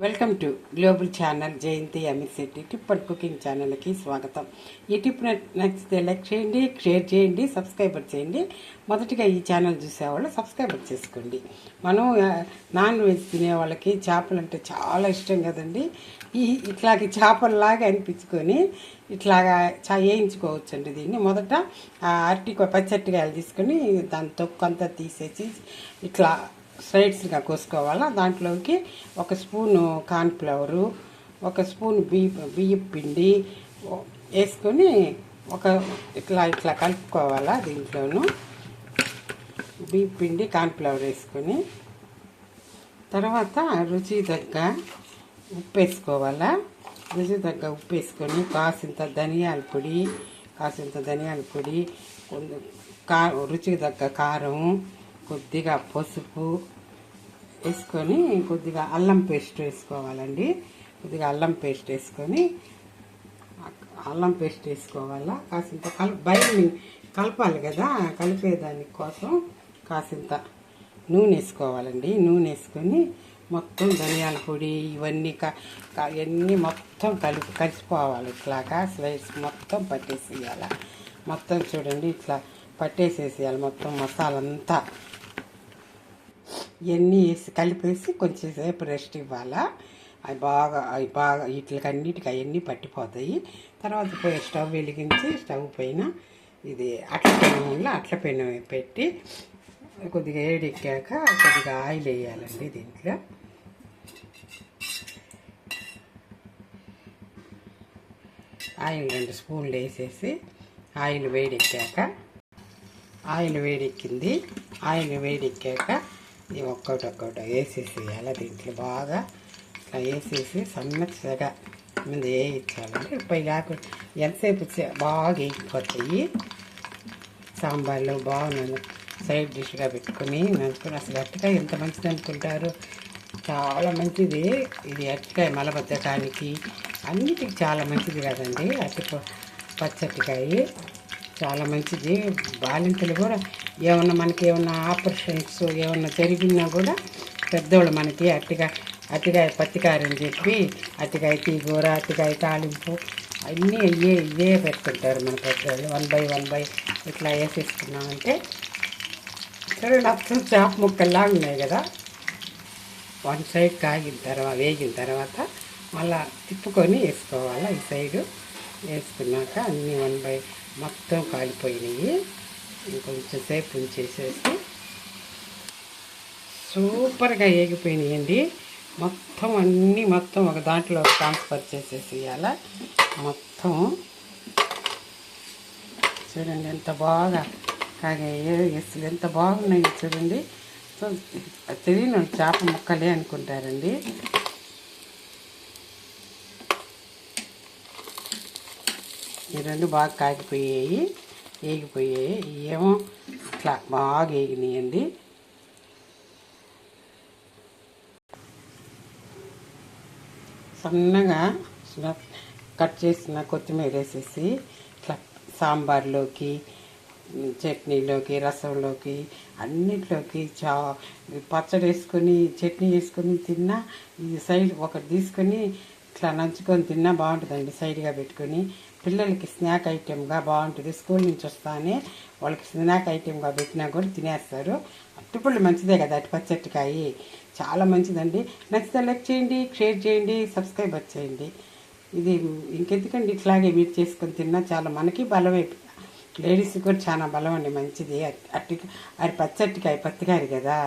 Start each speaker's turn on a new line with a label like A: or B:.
A: Welcome to global channel Jayanti Amit Shetty tip and cooking ఛానల్కి స్వాగతం. ఈ టిప్ నచ్చితే లైక్ చేయండి, షేర్ చేయండి, సబ్స్క్రైబర్ చేయండి. మొదటిగా ఈ ఛానల్ చూసేవాళ్ళు సబ్స్క్రైబర్ చేసుకోండి. మనం నాన్ వెజ్ తినే వాళ్ళకి చేపలు అంటే చాలా ఇష్టం కదండి. ఇట్లాగే చేపల్లాగా అనిపించుకొని ఇట్లాగా వేయించుకోవచ్చండి. దీన్ని మొదట పచ్చటికాయలు తీసుకొని దాని తొక్కు అంతా తీసేసి ఇట్లా స్లైడ్స్గా కోసుకోవాలా. దాంట్లోకి ఒక స్పూను కార్న్ఫ్లవరు, ఒక స్పూన్ బియ్యం పిండి వేసుకొని ఇట్లా కలుపుకోవాలా. దీంట్లోనూ బియ్యం పిండి కార్న్ఫ్లవర్ వేసుకొని తర్వాత రుచి తగ్గ ఉప్పు వేసుకోవాలా. రుచి తగ్గ ఉప్పు వేసుకొని కాసింత ధనియాల పొడి, రుచికి తగ్గ కారం, కొద్దిగా పసుపు వేసుకొని కొద్దిగా అల్లం పేస్ట్ వేసుకోవాలండి. కొద్దిగా అల్లం పేస్ట్ వేసుకోవాలా. కాసింత కలపాలి కదా, కలిపేదాని కోసం కాసింత నూనె వేసుకోవాలండి. నూనె వేసుకొని మొత్తం ధనియాల పొడి ఇవన్నీ మొత్తం కలిసిపోవాలి. ఇట్లాగా స్లైడ్స్ మొత్తం పట్టేసేయాలి. మొత్తం చూడండి ఇట్లా పట్టేసేసేయాలి. మొత్తం మసాలా అంతా ఇవన్నీ వేసి కలిపేసి కొంచెం సేపు రెస్ట్ ఇవ్వాలా. అవి బాగా వీటికన్నిటికి అవన్నీ పట్టిపోతాయి. తర్వాత స్టవ్ వెలిగించి స్టవ్ పైన ఇది అట్ల పెనం పెట్టి కొద్దిగా వేడెక్కాక కొద్దిగా ఆయిల్ వేయాలండి. దీంట్లో ఆయిల్ 2 స్పూన్లు వేసేసి ఆయిల్ వేడెక్కాక ఒక్కొక్కటి వేసేసేయాలి. దీంట్లో బాగా ఇట్లా వేసేసి సన్నగా ముందు వేయించాలంటే లేకుండా ఎంతసేపు బాగా వేగిపోతాయి. సాంబార్లో బాగా సైడ్ డిష్గా పెట్టుకుని అసలు అరటికాయ ఎంత మంచిది అనుకుంటారు. చాలా మంచిది ఇది. అరటికాయ మలబద్ధకానికి అన్నిటికి చాలా మంచిది కదండి. పచ్చటికాయ చాలా మంచిది. బాలింతలు కూడా మనకి ఏమన్నా ఆపరేషన్స్ ఏమన్నా జరిగినా కూడా పెద్దోళ్ళు మనకి అరటికాయ పచ్చికారని చెప్పి అరటికాయ తీగూర, అరటికాయ తాలింపు అన్నీ ఇవే పెట్టుకుంటారు మన పెద్దోళ్ళు. 1 by 1 ఇట్లా వేసేసుకున్నామంటే సరే నచ్చం చేప ముక్కల్లా ఉన్నాయి కదా. 1 సైడ్ వేగిన తర్వాత మళ్ళీ తిప్పుకొని వేసుకోవాలి. ఈ సైడు వేసుకున్నాక అన్నీ 1 by మొత్తం కాలిపోయినాయి. ఇంకొంచెం సేపు ఉంచేసేసి సూపర్గా వేగిపోయినాయండి. మొత్తం ఒక దాంట్లో ట్రాన్స్ఫర్ చేసేసేయాల. మొత్తం చూడండి ఎంత బాగా కాగేసులు ఎంత బాగున్నాయి చూడండి. సో తెలియని చేప ముక్కలే అనుకుంటారండి. ఈ 2 బాగా వేగిపోయాయి. ఏమో ఇట్లా బాగా వేగినాయండి. సన్నగా కట్ చేసిన కొత్తిమీర వేసేసి ఇట్లా సాంబార్లోకి, చట్నీలోకి, రసంలోకి అన్నిట్లోకి పచ్చడి వేసుకొని చట్నీ వేసుకొని తిన్నా, ఈ సైడ్ ఒకటి తీసుకొని ఇట్లా నంచుకొని తిన్నా బాగుంటుందండి. సైడ్గా పెట్టుకొని పిల్లలకి స్నాక్ ఐటెంగా బాగుంటుంది. స్కూల్ నుంచి వస్తానే వాళ్ళకి స్నాక్ ఐటెంగా పెట్టినా కూడా తినేస్తారు. అరటిపళ్ళు మంచిదే కదా, పచ్చటికాయ చాలా మంచిదండి. నచ్చితే లైక్ చేయండి, షేర్ చేయండి, సబ్స్క్రైబర్ చేయండి. ఇది ఇంకెందుకండి ఇట్లాగే మీరు చేసుకొని తిన్నా చాలా మనకి బలమే. లేడీస్కి కూడా చాలా బలం అండి, మంచిది. పచ్చటికాయ పత్తికాయ కదా.